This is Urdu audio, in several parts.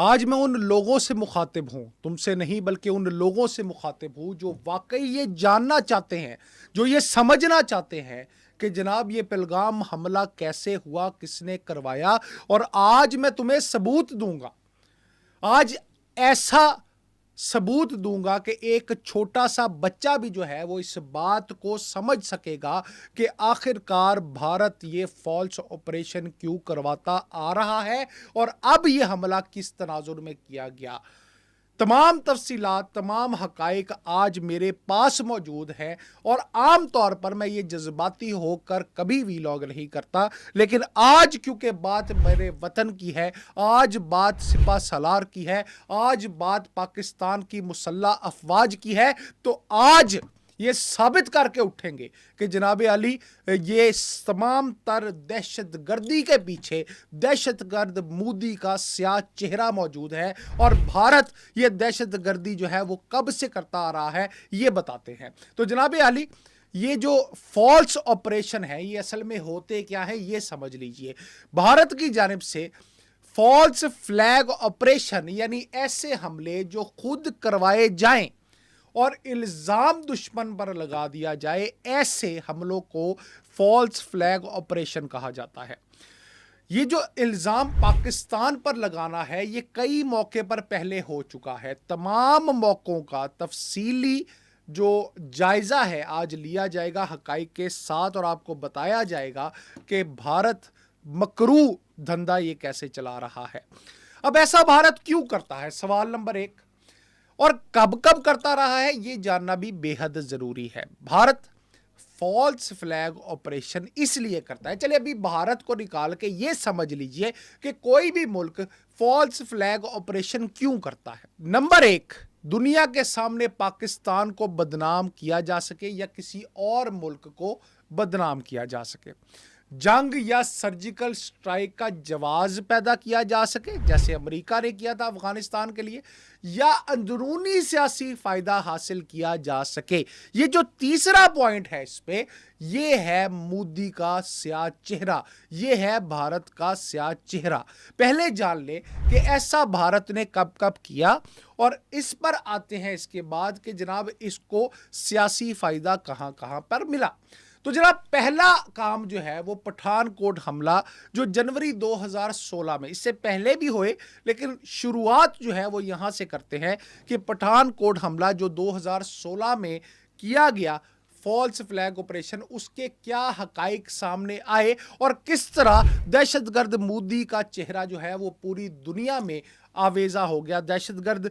آج میں ان لوگوں سے مخاطب ہوں، تم سے نہیں بلکہ ان لوگوں سے مخاطب ہوں جو واقعی یہ جاننا چاہتے ہیں، جو یہ سمجھنا چاہتے ہیں کہ جناب یہ پہلگام حملہ کیسے ہوا، کس نے کروایا۔ اور آج میں تمہیں ثبوت دوں گا، آج ایسا ثبوت دوں گا کہ ایک چھوٹا سا بچہ بھی جو ہے وہ اس بات کو سمجھ سکے گا کہ آخر کار بھارت یہ فالس آپریشن کیوں کرواتا آ رہا ہے اور اب یہ حملہ کس تناظر میں کیا گیا۔ تمام تفصیلات، تمام حقائق آج میرے پاس موجود ہیں، اور عام طور پر میں یہ جذباتی ہو کر کبھی ویلاگ نہیں کرتا، لیکن آج کیونکہ بات میرے وطن کی ہے، آج بات سپہ سالار کی ہے، آج بات پاکستان کی مسلح افواج کی ہے، تو آج یہ ثابت کر کے اٹھیں گے کہ جناب علی یہ تمام تر دہشت گردی کے پیچھے دہشت گرد مودی کا سیاہ چہرہ موجود ہے، اور بھارت یہ دہشت گردی جو ہے وہ کب سے کرتا آ رہا ہے یہ بتاتے ہیں۔ تو جناب علی یہ جو فالس آپریشن ہے یہ اصل میں ہوتے کیا ہے یہ سمجھ لیجئے۔ بھارت کی جانب سے فالس فلیگ آپریشن یعنی ایسے حملے جو خود کروائے جائیں اور الزام دشمن پر لگا دیا جائے، ایسے حملوں کو فالس فلیگ آپریشن کہا جاتا ہے۔ یہ جو الزام پاکستان پر لگانا ہے یہ کئی موقع پر پہلے ہو چکا ہے۔ تمام موقعوں کا تفصیلی جو جائزہ ہے آج لیا جائے گا حقائق کے ساتھ، اور آپ کو بتایا جائے گا کہ بھارت مکروہ دھندا یہ کیسے چلا رہا ہے۔ اب ایسا بھارت کیوں کرتا ہے، سوال نمبر 1، اور کب کب کرتا رہا ہے یہ جاننا بھی بے حد ضروری ہے۔ بھارت فالس فلیگ آپریشن اس لیے کرتا ہے، چلے ابھی بھارت کو نکال کے یہ سمجھ لیجئے کہ کوئی بھی ملک فالس فلیگ آپریشن کیوں کرتا ہے۔ نمبر 1، دنیا کے سامنے پاکستان کو بدنام کیا جا سکے یا کسی اور ملک کو بدنام کیا جا سکے، جنگ یا سرجیکل سٹرائک کا جواز پیدا کیا جا سکے جیسے امریکہ نے کیا تھا افغانستان کے لیے، یا اندرونی سیاسی فائدہ حاصل کیا جا سکے۔ یہ جو تیسرا پوائنٹ ہے اس پہ، یہ ہے مودی کا سیاہ چہرہ، یہ ہے بھارت کا سیاہ چہرہ۔ پہلے جان لے کہ ایسا بھارت نے کب کب کیا، اور اس پر آتے ہیں اس کے بعد کہ جناب اس کو سیاسی فائدہ کہاں کہاں پر ملا۔ تو جناب پہلا کام جو ہے وہ پٹھان کوٹ حملہ جو جنوری 2016 میں، اس سے پہلے بھی ہوئے لیکن شروعات جو ہے وہ یہاں سے کرتے ہیں کہ پٹھان کوٹ حملہ جو 2016 میں کیا گیا فالس فلیگ آپریشن، اس کے کیا حقائق سامنے آئے اور کس طرح دہشت گرد مودی کا چہرہ جو ہے وہ پوری دنیا میں آویزہ ہو گیا۔ دہشت گرد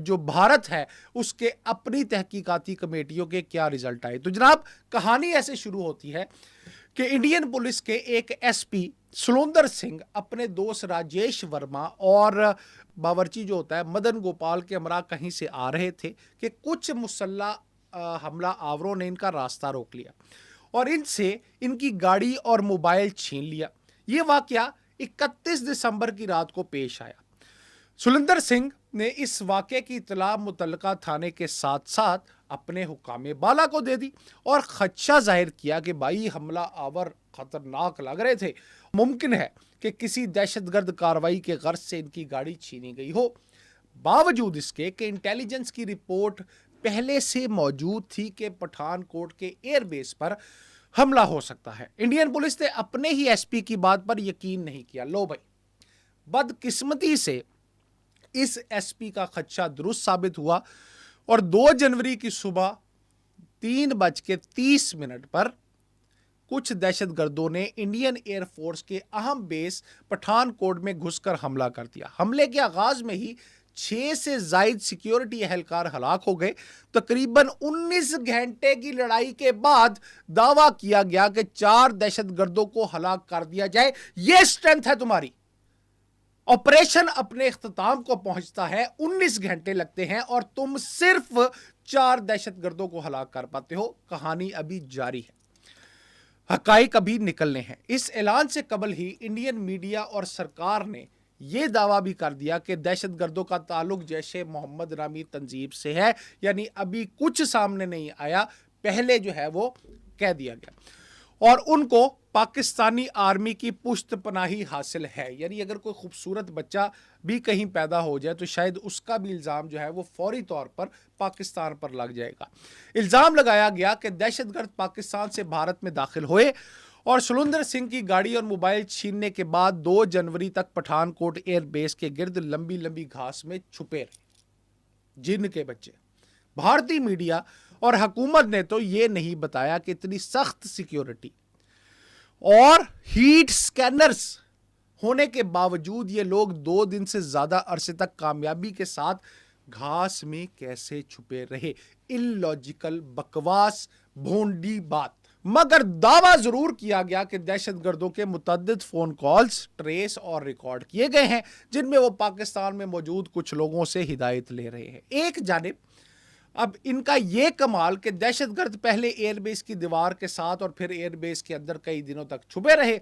جو بھارت ہے اس کے اپنی تحقیقاتی کمیٹیوں کے کیا رزلٹ آئے۔ تو جناب کہانی ایسے شروع ہوتی ہے کہ انڈین پولیس کے ایک ایس پی سلوندر سنگھ اپنے دوست راجیش ورما اور باورچی جو ہوتا ہے مدن گوپال کے ہمراہ کہیں سے آ رہے تھے کہ کچھ مسلح حملہ آوروں نے ان کا راستہ روک لیا اور ان سے ان کی گاڑی اور موبائل چھین لیا۔ یہ واقعہ 31 دسمبر کی رات کو پیش آیا۔ سلندر سنگھ نے اس واقعے کی اطلاع متعلقہ تھانے کے ساتھ ساتھ اپنے حکام بالا کو دے دی اور خدشہ ظاہر کیا کہ بھائی حملہ آور خطرناک لگ رہے تھے، ممکن ہے کہ کسی دہشت گرد کارروائی کے غرض سے ان کی گاڑی چھینی گئی ہو۔ باوجود اس کے کہ انٹیلیجنس کی رپورٹ پہلے سے موجود تھی کہ پٹھان کوٹ کے ایئر بیس پر حملہ ہو سکتا ہے، انڈین پولیس نے اپنے ہی ایس پی کی بات پر یقین نہیں کیا۔ لو بھائی، بدقسمتی سے اس ایس پی کا خدشہ درست ثابت ہوا اور 2 جنوری کی صبح 3:30 پر کچھ دہشت گردوں نے انڈین ایئر فورس کے اہم بیس پٹھان کوٹ میں گھس کر حملہ کر دیا۔ حملے کے آغاز میں ہی 6 سے زائد سیکیورٹی اہلکار ہلاک ہو گئے۔ تقریباً 19 گھنٹے کی لڑائی کے بعد دعویٰ کیا گیا کہ 4 دہشت گردوں کو ہلاک کر دیا جائے۔ یہ سٹرینتھ ہے تمہاری۔ آپریشن اپنے اختتام کو پہنچتا ہے، 19 گھنٹے لگتے ہیں اور تم صرف 4 دہشت گردوں کو ہلاک کر پاتے ہو۔ کہانی ابھی جاری ہے، حقائق ابھی نکلنے ہیں۔ اس اعلان سے قبل ہی انڈین میڈیا اور سرکار نے یہ دعویٰ بھی کر دیا کہ دہشت گردوں کا تعلق جیش محمد نامی تنظیم سے ہے، یعنی ابھی کچھ سامنے نہیں آیا، پہلے جو ہے وہ کہہ دیا گیا، اور ان کو پاکستانی آرمی کی پشت پناہی حاصل ہے. یعنی اگر کوئی خوبصورت بچہ بھی کہیں پیدا ہو جائے تو شاید اس کا بھی الزام جو ہے وہ فوری طور پر پاکستان پر لگ جائے گا. الزام لگایا گیا کہ دہشت گرد پاکستان سے بھارت میں داخل ہوئے اور سلوندر سنگھ کی گاڑی اور موبائل چھیننے کے بعد 2 جنوری تک پٹھان کوٹ ایئر بیس کے گرد لمبی لمبی گھاس میں چھپے رہے. جن کے بچے. بھارتی میڈیا اور حکومت نے تو یہ نہیں بتایا کہ اتنی سخت سیکیورٹی اور ہیٹ سکینرز ہونے کے باوجود یہ لوگ 2 دن سے زیادہ عرصے تک کامیابی کے ساتھ گھاس میں کیسے چھپے رہے. اللاجیکل بکواس بھونڈی بات. مگر دعویٰ ضرور کیا گیا کہ دہشت گردوں کے متعدد فون کالز ٹریس اور ریکارڈ کیے گئے ہیں جن میں وہ پاکستان میں موجود کچھ لوگوں سے ہدایت لے رہے ہیں. ایک جانب اب ان کا یہ کمال کہ دہشت گرد پہلے ایئر بیس کی دیوار کے ساتھ اور پھر ایئر بیس کے اندر کئی دنوں تک چھپے رہے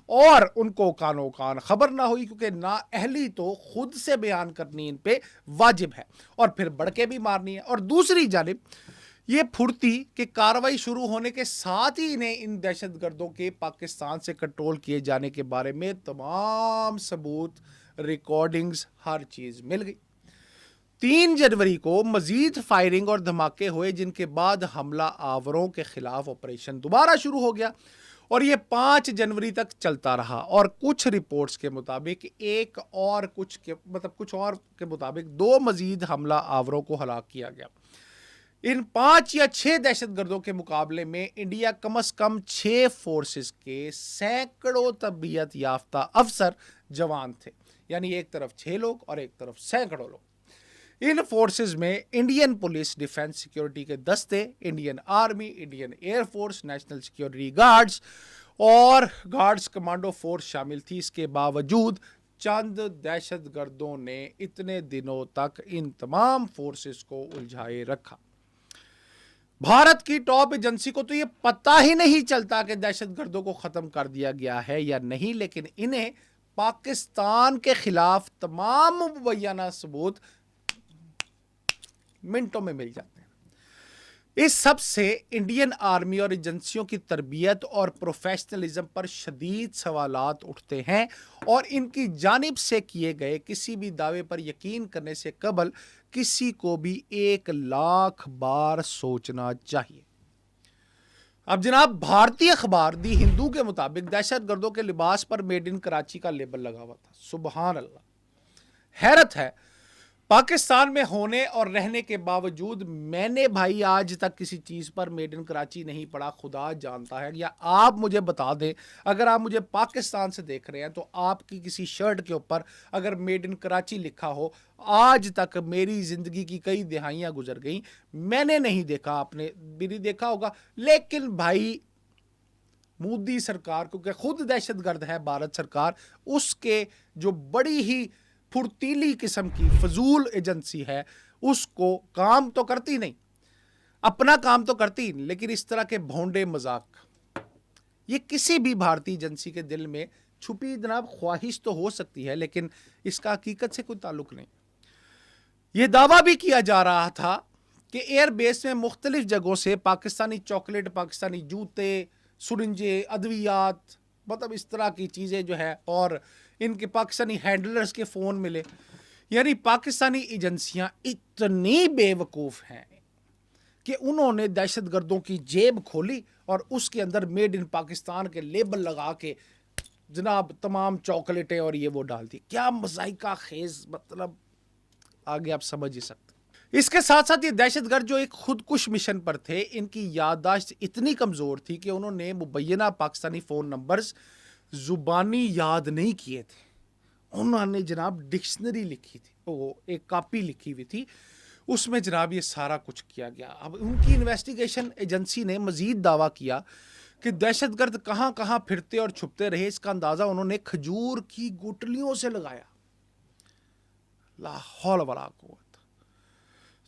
اور ان کو کانوں کان خبر نہ ہوئی کیونکہ نااہلی تو خود سے بیان کرنی ان پہ واجب ہے اور پھر بڑھ کے بھی مارنی ہے. اور دوسری جانب یہ پھرتی کہ کاروائی شروع ہونے کے ساتھ ہی انہیں ان دہشت گردوں کے پاکستان سے کنٹرول کیے جانے کے بارے میں تمام ثبوت ریکارڈنگز ہر چیز مل گئی. 3 جنوری کو مزید فائرنگ اور دھماکے ہوئے جن کے بعد حملہ آوروں کے خلاف آپریشن دوبارہ شروع ہو گیا اور یہ 5 جنوری تک چلتا رہا. اور کچھ رپورٹس کے مطابق کچھ اور کے مطابق 2 مزید حملہ آوروں کو ہلاک کیا گیا. ان 5 یا 6 دہشت گردوں کے مقابلے میں انڈیا کم از کم 6 فورسز کے سینکڑوں تربیت یافتہ افسر جوان تھے. یعنی ایک طرف 6 لوگ اور ایک طرف سینکڑوں لوگ. ان فورسز میں انڈین پولیس ڈیفنس سیکیورٹی کے دستے، Indian army, Indian air force, national security guards اور گارڈز کمانڈو فورس شامل تھی. اس کے باوجود چند دہشت گردوں نے اتنے دنوں تک ان تمام فورسز کو الجھائے رکھا. بھارت کی ٹاپ ایجنسی کو تو یہ پتہ ہی نہیں چلتا کہ دہشت گردوں کو ختم کر دیا گیا ہے یا نہیں، لیکن انہیں پاکستان کے خلاف تمام مبینہ ثبوت منٹوں میں مل جاتے ہیں. اس سب سے انڈین آرمی اور ایجنسیوں کی تربیت اور پروفیشنلزم پر شدید سوالات اٹھتے ہیں اور ان کی جانب سے کیے گئے کسی بھی دعوے پر یقین کرنے سے قبل کسی کو بھی 1,00,000 بار سوچنا چاہیے. اب جناب بھارتی اخبار دی ہندو کے مطابق دہشت گردوں کے لباس پر میڈ ان کراچی کا لیبل لگا ہوا تھا. سبحان اللہ. حیرت ہے پاکستان میں ہونے اور رہنے کے باوجود میں نے بھائی آج تک کسی چیز پر میڈ ان کراچی نہیں پڑھا. خدا جانتا ہے. یا آپ مجھے بتا دیں اگر آپ مجھے پاکستان سے دیکھ رہے ہیں تو آپ کی کسی شرٹ کے اوپر اگر میڈ ان کراچی لکھا ہو. آج تک میری زندگی کی کئی دہائیاں گزر گئیں میں نے نہیں دیکھا، آپ نے بھی نہیں دیکھا ہوگا. لیکن بھائی مودی سرکار کیونکہ خود دہشت گرد ہے بھارت سرکار، اس کے جو بڑی ہی پھرتیلی قسم کی فضول ایجنسی ہے اس کو کام تو کرتی نہیں، اپنا کام تو کرتی نہیں، لیکن اس طرح کے بھونڈے مذاق یہ کسی بھی بھارتی ایجنسی کے دل میں چھپی جناب خواہش تو ہو سکتی ہے لیکن اس کا حقیقت سے کوئی تعلق نہیں. یہ دعویٰ بھی کیا جا رہا تھا کہ ایئر بیس میں مختلف جگہوں سے پاکستانی چاکلیٹ، پاکستانی جوتے، سرنجے، ادویات، مطلب اس طرح کی چیزیں جو ہے اور ان کے پاکستانی ہینڈلرز کے فون ملے. یعنی پاکستانی ایجنسیاں اتنی بے وقوف ہیں کہ انہوں نے دہشت گردوں کی جیب کھولی اور اس کے اندر میڈ ان پاکستان کے لیبل لگا کے جناب تمام چاکلیٹیں اور یہ وہ ڈال دی. کیا مذائقہ خیز، مطلب آگے آپ سمجھ ہی سکتے. اس کے ساتھ ساتھ یہ دہشت گرد جو ایک خودکش مشن پر تھے ان کی یادداشت اتنی کمزور تھی کہ انہوں نے مبینہ پاکستانی فون نمبرز زبانی یاد نہیں کیے تھے. انہوں نے جناب ڈکشنری لکھی تھی، وہ ایک کاپی لکھی ہوئی تھی، اس میں جناب یہ سارا کچھ کیا گیا. اب ان کی انویسٹیگیشن ایجنسی نے مزید دعویٰ کیا کہ دہشت گرد کہاں کہاں پھرتے اور چھپتے رہے. اس کا اندازہ انہوں نے کھجور کی گٹلیوں سے لگایا. لا حول ولا قوت.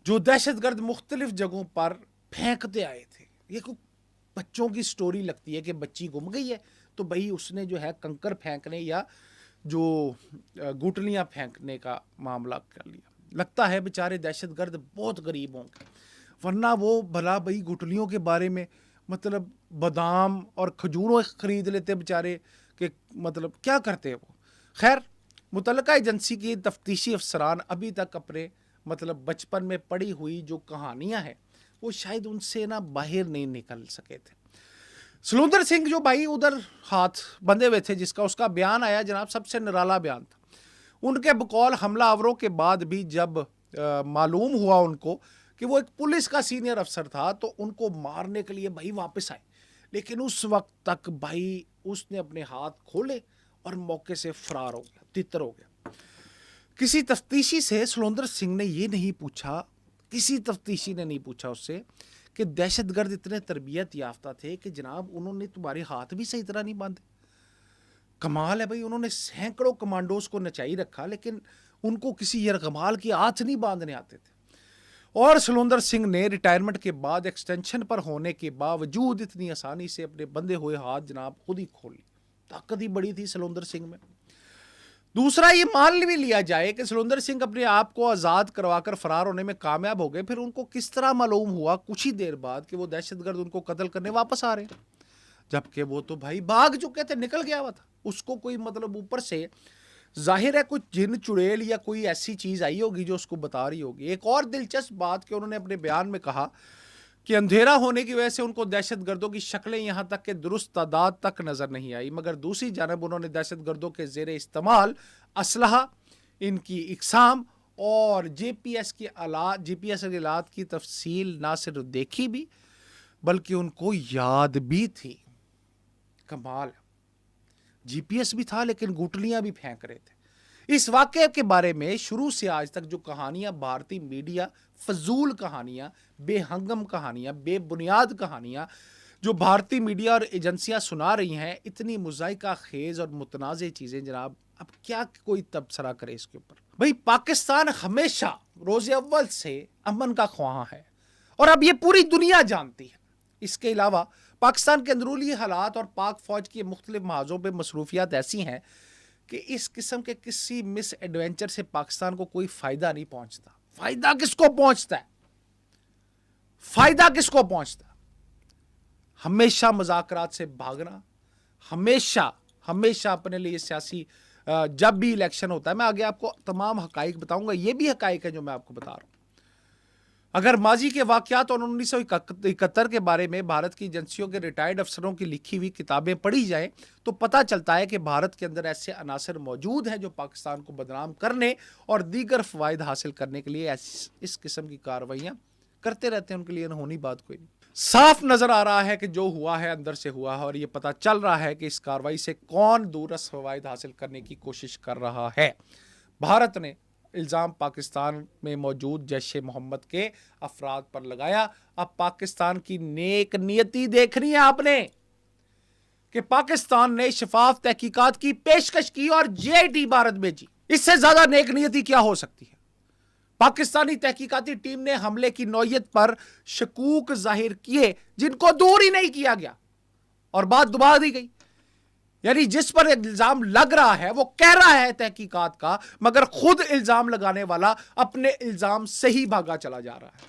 جو دہشت گرد مختلف جگہوں پر پھینکتے آئے تھے. یہ کوئی بچوں کی سٹوری لگتی ہے کہ بچی گم گئی ہے تو بھائی اس نے جو ہے کنکر پھینکنے یا جو گٹلیاں پھینکنے کا معاملہ کر لیا. لگتا ہے بیچارے دہشت گرد بہت غریب ہوں گے ورنہ وہ بھلا بھائی گٹلیوں کے بارے میں مطلب بادام اور کھجوروں خرید لیتے بیچارے کہ مطلب کیا کرتے وہ. خیر متعلقہ ایجنسی کی تفتیشی افسران ابھی تک اپنے مطلب بچپن میں پڑھی ہوئی جو کہانیاں ہیں وہ شاید ان سے نا باہر نہیں نکل سکے تھے. سلوندر سنگھ جو بھائی ادھر ہاتھ بندھے ہوئے تھے جس کا اس کا بیان آیا جناب سب سے نرالا بیان تھا. ان کے بقول حملہ آوروں کے بعد بھی جب معلوم ہوا ان کو کہ وہ ایک پولیس کا سینئر افسر تھا تو ان کو مارنے کے لیے بھائی واپس آئے, لیکن اس وقت تک بھائی اس نے اپنے ہاتھ کھولے اور موقع سے فرار ہو گیا, تتر ہو گیا. کسی تفتیشی سے سلوندر سنگھ نے یہ نہیں پوچھا, کسی تفتیشی نے نہیں پوچھا اس سے کہ دہشت گرد اتنے تربیت یافتہ تھے کہ جناب انہوں نے تمہارے ہاتھ بھی صحیح طرح نہیں باندھے. کمال ہے بھائی, انہوں نے سینکڑوں کمانڈوز کو نچائی رکھا لیکن ان کو کسی یرغمال کی ہاتھ نہیں باندھنے آتے تھے. اور سلوندر سنگھ نے ریٹائرمنٹ کے بعد ایکسٹینشن پر ہونے کے باوجود اتنی آسانی سے اپنے بندھے ہوئے ہاتھ جناب خود ہی کھول لی. طاقت ہی بڑی تھی سلوندر سنگھ میں. دوسرا یہ مان بھی لیا جائے کہ سلوندر سنگھ اپنے آپ کو آزاد کروا کر فرار ہونے میں کامیاب ہو گئے, پھر ان کو کس طرح معلوم ہوا کچھ ہی دیر بعد کہ وہ دہشت گرد ان کو قتل کرنے واپس آ رہے ہیں, جبکہ وہ تو بھائی بھاگ چکے تھے, نکل گیا ہوا تھا. اس کو کوئی مطلب اوپر سے ظاہر ہے کچھ جن چڑیل یا کوئی ایسی چیز آئی ہوگی جو اس کو بتا رہی ہوگی. ایک اور دلچسپ بات کہ انہوں نے اپنے بیان میں کہا کہ اندھیرا ہونے کی وجہ سے ان کو دہشت گردوں کی شکلیں یہاں تک کہ درست تعداد تک نظر نہیں آئی, مگر دوسری جانب انہوں نے دہشت گردوں کے زیر استعمال اسلحہ, ان کی اقسام اور جی پی ایس کے آلات کی تفصیل نہ صرف دیکھی بھی بلکہ ان کو یاد بھی تھی. کمال, جی پی ایس بھی تھا لیکن گٹلیاں بھی پھینک رہے تھے. اس واقعے کے بارے میں شروع سے آج تک جو کہانیاں بھارتی میڈیا, فضول کہانیاں, بے ہنگم کہانیاں, بے بنیاد کہانیاں جو بھارتی میڈیا اور ایجنسیاں سنا رہی ہیں, اتنی مذائقہ خیز اور متنازع چیزیں جناب, اب کیا کوئی تبصرہ کرے اس کے اوپر. بھائی پاکستان ہمیشہ روز اول سے امن کا خواہاں ہے اور اب یہ پوری دنیا جانتی ہے. اس کے علاوہ پاکستان کے اندرونی حالات اور پاک فوج کی مختلف محاذوں پہ مصروفیات ایسی ہیں کہ اس قسم کے کسی مس ایڈونچر سے پاکستان کو کوئی فائدہ نہیں پہنچتا. فائدہ کس کو پہنچتا ہے؟ فائدہ کس کو پہنچتا ہے؟ ہمیشہ مذاکرات سے بھاگنا, ہمیشہ اپنے لیے سیاسی, جب بھی الیکشن ہوتا ہے, میں آگے آپ کو تمام حقائق بتاؤں گا, یہ بھی حقائق ہے جو میں آپ کو بتا رہا ہوں. اگر ماضی کے واقعات اور 1971 کے بارے میں بھارت کی ایجنسیوں کے ریٹائرڈ افسروں کی لکھی ہوئی کتابیں پڑھی جائیں تو پتہ چلتا ہے کہ بھارت کے اندر ایسے عناصر موجود ہیں جو پاکستان کو بدنام کرنے اور دیگر فوائد حاصل کرنے کے لیے اس قسم کی کارروائیاں کرتے رہتے ہیں. ان کے لیے انہونی بات کوئی نہیں. صاف نظر آ رہا ہے کہ جو ہوا ہے اندر سے ہوا ہے, اور یہ پتہ چل رہا ہے کہ اس کارروائی سے کون دورس فوائد حاصل کرنے کی کوشش کر رہا ہے. بھارت نے الزام پاکستان میں موجود جیش محمد کے افراد پر لگایا. اب پاکستان کی نیک نیتی دیکھنی ہے آپ نے کہ پاکستان نے شفاف تحقیقات کی پیشکش کی اور جے آئی ٹی بھارت بھیجی. اس سے زیادہ نیک نیتی کیا ہو سکتی ہے؟ پاکستانی تحقیقاتی ٹیم نے حملے کی نوعیت پر شکوک ظاہر کیے جن کو دور ہی نہیں کیا گیا اور بات دبا دی گئی. یعنی جس پر الزام لگ رہا ہے وہ کہہ رہا ہے تحقیقات کا, مگر خود الزام لگانے والا اپنے الزام سے ہی بھاگا چلا جا رہا ہے.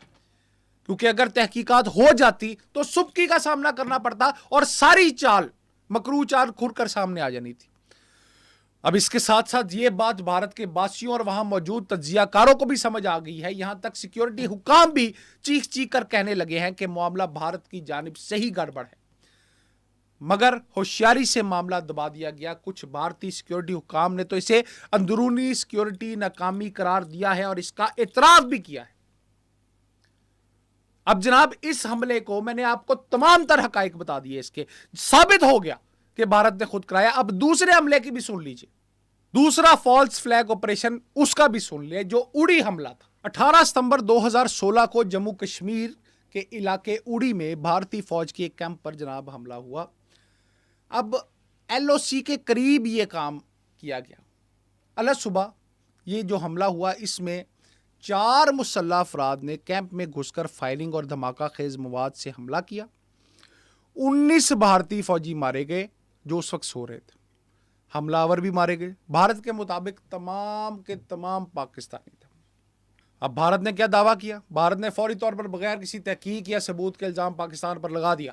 کیونکہ اگر تحقیقات ہو جاتی تو سبکی کا سامنا کرنا پڑتا اور ساری چال, مکرو چال کھل کر سامنے آ جانی تھی. اب اس کے ساتھ ساتھ یہ بات بھارت کے باسیوں اور وہاں موجود تجزیہ کاروں کو بھی سمجھ آ گئی ہے. یہاں تک سیکیورٹی حکام بھی چیخ کر کہنے لگے ہیں کہ معاملہ بھارت کی جانب سے ہی گڑبڑ ہے, مگر ہوشیاری سے معاملہ دبا دیا گیا. کچھ بھارتی سیکیورٹی حکام نے تو اسے اندرونی سیکیورٹی ناکامی قرار دیا ہے اور اس کا اعتراف بھی کیا ہے. اب جناب اس حملے کو میں نے آپ کو تمام تر حقائق بتا دیے, اس کے ثابت ہو گیا کہ بھارت نے خود کرایا. اب دوسرے حملے کی بھی سن لیجئے, دوسرا فالس فلیگ آپریشن, اس کا بھی سن لیں جو اڑی حملہ تھا. 18 ستمبر 2016 کو جموں کشمیر کے علاقے اڑی میں بھارتی فوج کے ایک کیمپ پر جناب حملہ ہوا. اب ایل او سی کے قریب یہ کام کیا گیا. الگ صبح یہ جو حملہ ہوا اس میں 4 مسلح افراد نے کیمپ میں گھس کر فائرنگ اور دھماکہ خیز مواد سے حملہ کیا. 19 بھارتی فوجی مارے گئے جو اس وقت سو رہے تھے. حملہ آور بھی مارے گئے. بھارت کے مطابق تمام کے تمام پاکستانی تھے. اب بھارت نے کیا دعویٰ کیا؟ بھارت نے فوری طور پر بغیر کسی تحقیق یا ثبوت کے الزام پاکستان پر لگا دیا.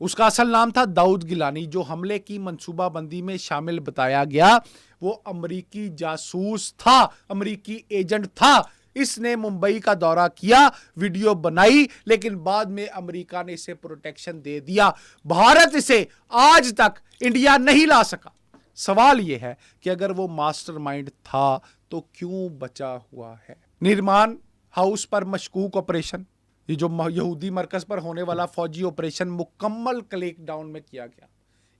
اس کا اصل نام تھا داؤد گیلانی. جو حملے کی منصوبہ بندی میں شامل بتایا گیا وہ امریکی جاسوس تھا, امریکی ایجنٹ تھا. اس نے ممبئی کا دورہ کیا, ویڈیو بنائی, لیکن بعد میں امریکہ نے اسے پروٹیکشن دے دیا. بھارت اسے آج تک انڈیا نہیں لا سکا. سوال یہ ہے کہ اگر وہ ماسٹر مائنڈ تھا تو کیوں بچا ہوا ہے؟ نرمان ہاؤس پر مشکوک آپریشن, یہ جو یہودی مرکز پر ہونے والا فوجی آپریشن مکمل کلیک ڈاؤن میں کیا گیا,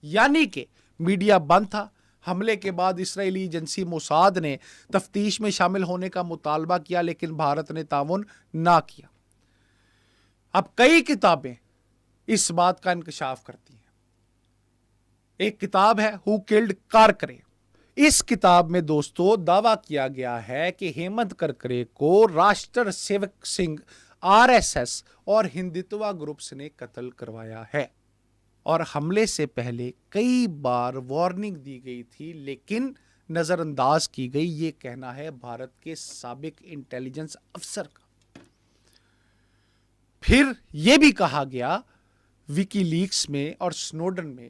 یعنی کہ میڈیا بند تھا. حملے کے بعد اسرائیلی ایجنسی موساد نے تفتیش میں شامل ہونے کا مطالبہ کیا, لیکن بھارت نے تعاون نہ کیا. اب کئی کتابیں اس بات کا انکشاف کرتی ہیں. ایک کتاب ہے ہو کلڈ کارکرے. اس کتاب میں دوستو دعویٰ کیا گیا ہے کہ ہیمنت کرکرے کو راشٹر سیوک سنگھ, RSS اور ہندتوا گروپس نے قتل کروایا ہے, اور حملے سے پہلے کئی بار وارننگ دی گئی تھی لیکن نظر انداز کی گئی. یہ کہنا ہے بھارت کے سابق انٹیلیجنس افسر کا. پھر یہ بھی کہا گیا وکی لیکس میں اور سنوڈن میں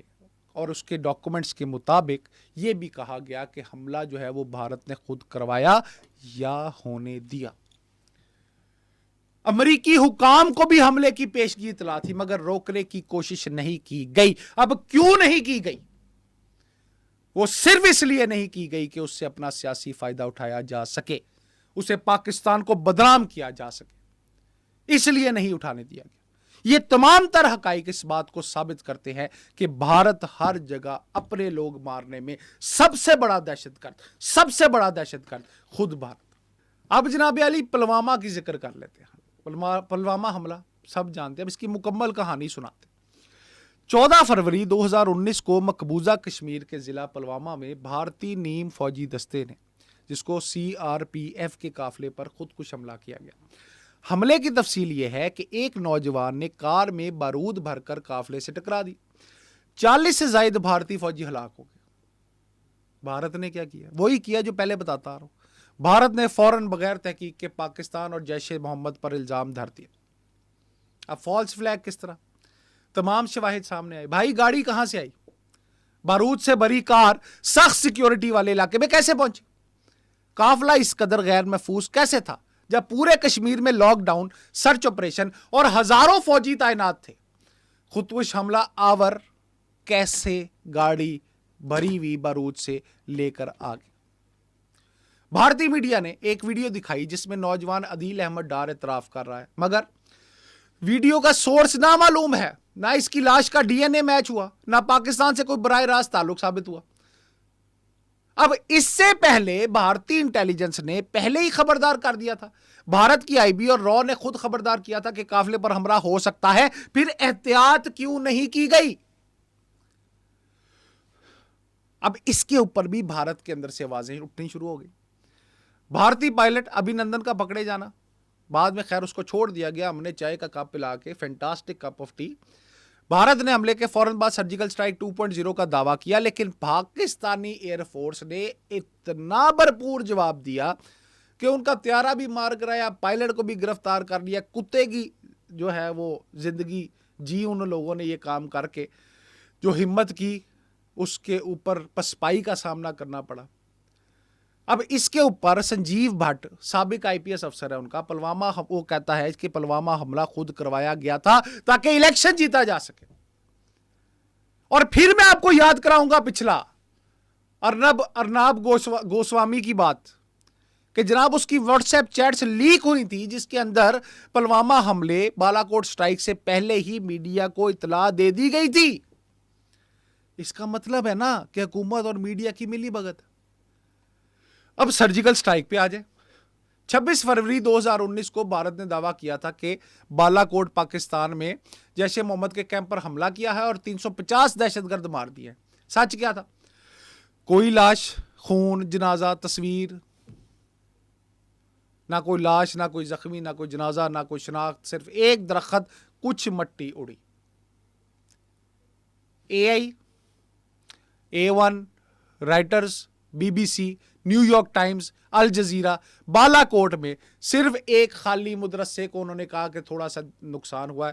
اور اس کے ڈاکومنٹس کے مطابق یہ بھی کہا گیا کہ حملہ جو ہے وہ بھارت نے خود کروایا یا ہونے دیا. امریکی حکام کو بھی حملے کی پیشگی اطلاع تھی مگر روکنے کی کوشش نہیں کی گئی. اب کیوں نہیں کی گئی؟ وہ صرف اس لیے نہیں کی گئی کہ اس سے اپنا سیاسی فائدہ اٹھایا جا سکے, اسے پاکستان کو بدنام کیا جا سکے, اس لیے نہیں اٹھانے دیا گیا. یہ تمام تر حقائق اس بات کو ثابت کرتے ہیں کہ بھارت ہر جگہ اپنے لوگ مارنے میں سب سے بڑا دہشت گرد خود بھارت. اب جناب علی پلوامہ کی ذکر کر لیتے ہیں. پلوامہ حملہ سب جانتے ہیں, اب اس کی مکمل کہانی سناتے ہیں. 14 فروری 2019 کو مقبوضہ کشمیر کے ضلع پلوامہ میں بھارتی نیم فوجی دستے نے, جس کو CRPF کے قافلے پر خودکش حملہ کیا گیا. حملے کی تفصیل یہ ہے کہ ایک نوجوان نے کار میں بارود بھر کر قافلے سے ٹکرا دی. 40 سے زائد بھارتی فوجی ہلاک ہو گئے. بھارت نے کیا کیا؟ وہی کیا جو پہلے بتاتا رہا ہوں. بھارت نے فوراً بغیر تحقیق کے پاکستان اور جیش محمد پر الزام دھر دیا. اب فالس فلیگ کس طرح؟ تمام شواہد سامنے آئے. بھائی گاڑی کہاں سے آئی؟ بارود سے بھری کار سخت سیکیورٹی والے علاقے میں کیسے پہنچی؟ قافلہ اس قدر غیر محفوظ کیسے تھا جب پورے کشمیر میں لاک ڈاؤن, سرچ آپریشن اور ہزاروں فوجی تعینات تھے؟ خودکش حملہ آور کیسے گاڑی بھری ہوئی بارود سے لے کر آ گئی؟ بھارتی میڈیا نے ایک ویڈیو دکھائی جس میں نوجوان عدیل احمد ڈار اعتراف کر رہا ہے, مگر ویڈیو کا سورس نامعلوم ہے. نہ اس کی لاش کا DNA میچ ہوا, نہ پاکستان سے کوئی براہ راست تعلق ثابت ہوا. اب اس سے پہلے بھارتی انٹیلیجنس نے پہلے ہی خبردار کر دیا تھا. بھارت کی IB اور رو نے خود خبردار کیا تھا کہ قافلے پر حملہ ہو سکتا ہے. پھر احتیاط کیوں نہیں کی گئی؟ اب اس کے اوپر بھی بھارت کے اندر سے آوازیں اٹھنی شروع ہو گئی. بھارتی پائلٹ ابھینندن کا پکڑے جانا, بعد میں خیر اس کو چھوڑ دیا گیا. ہم نے چائے کا کپ پلا کے, fantastic cup of T. Bharat نے حملے کے فوراً بعد سرجیکل سٹرائک 2.0 کا دعویٰ کیا, لیکن پاکستانی ایئر فورس نے اتنا بھرپور جواب دیا کہ ان کا طیارہ بھی مار کرایا, پائلٹ کو بھی گرفتار کر لیا. کتے کی جو ہے وہ زندگی جی ان لوگوں نے یہ کام کر کے, جو ہمت کی اس کے اوپر پسپائی کا سامنا کرنا پڑا. اب اس کے اوپر سنجیو بھٹ سابق IPS افسر ہے ان کا, پلوامہ وہ کہتا ہے کہ پلوامہ حملہ خود کروایا گیا تھا تاکہ الیکشن جیتا جا سکے. اور پھر میں آپ کو یاد کراؤں گا پچھلا ارناب گوسوامی کی بات کہ جناب اس کی واٹس ایپ چیٹس لیک ہوئی تھی جس کے اندر پلوامہ حملے بالا کوٹ سٹرائک سے پہلے ہی میڈیا کو اطلاع دے دی گئی تھی. اس کا مطلب ہے نا کہ حکومت اور میڈیا کی ملی بھگت. اب سرجیکل سٹرائک پہ آ جائے. 26 فروری 2019 کو بھارت نے دعویٰ کیا تھا کہ بالا کوٹ پاکستان میں جیش محمد کے کیمپ پر حملہ کیا ہے اور 350 دہشت گرد مار دیے. سچ کیا تھا؟ کوئی لاش, خون, جنازہ, تصویر, نہ کوئی لاش, نہ کوئی زخمی, نہ کوئی جنازہ, نہ کوئی شناخت, صرف ایک درخت, کچھ مٹی اڑی. AI, A1, writers, BBC, new York Times, Al Jazeera, بالا کوٹ میں صرف ایک خالی مدرسے کو انہوں نے کہا کہ تھوڑا سا نقصان ہوا ہے,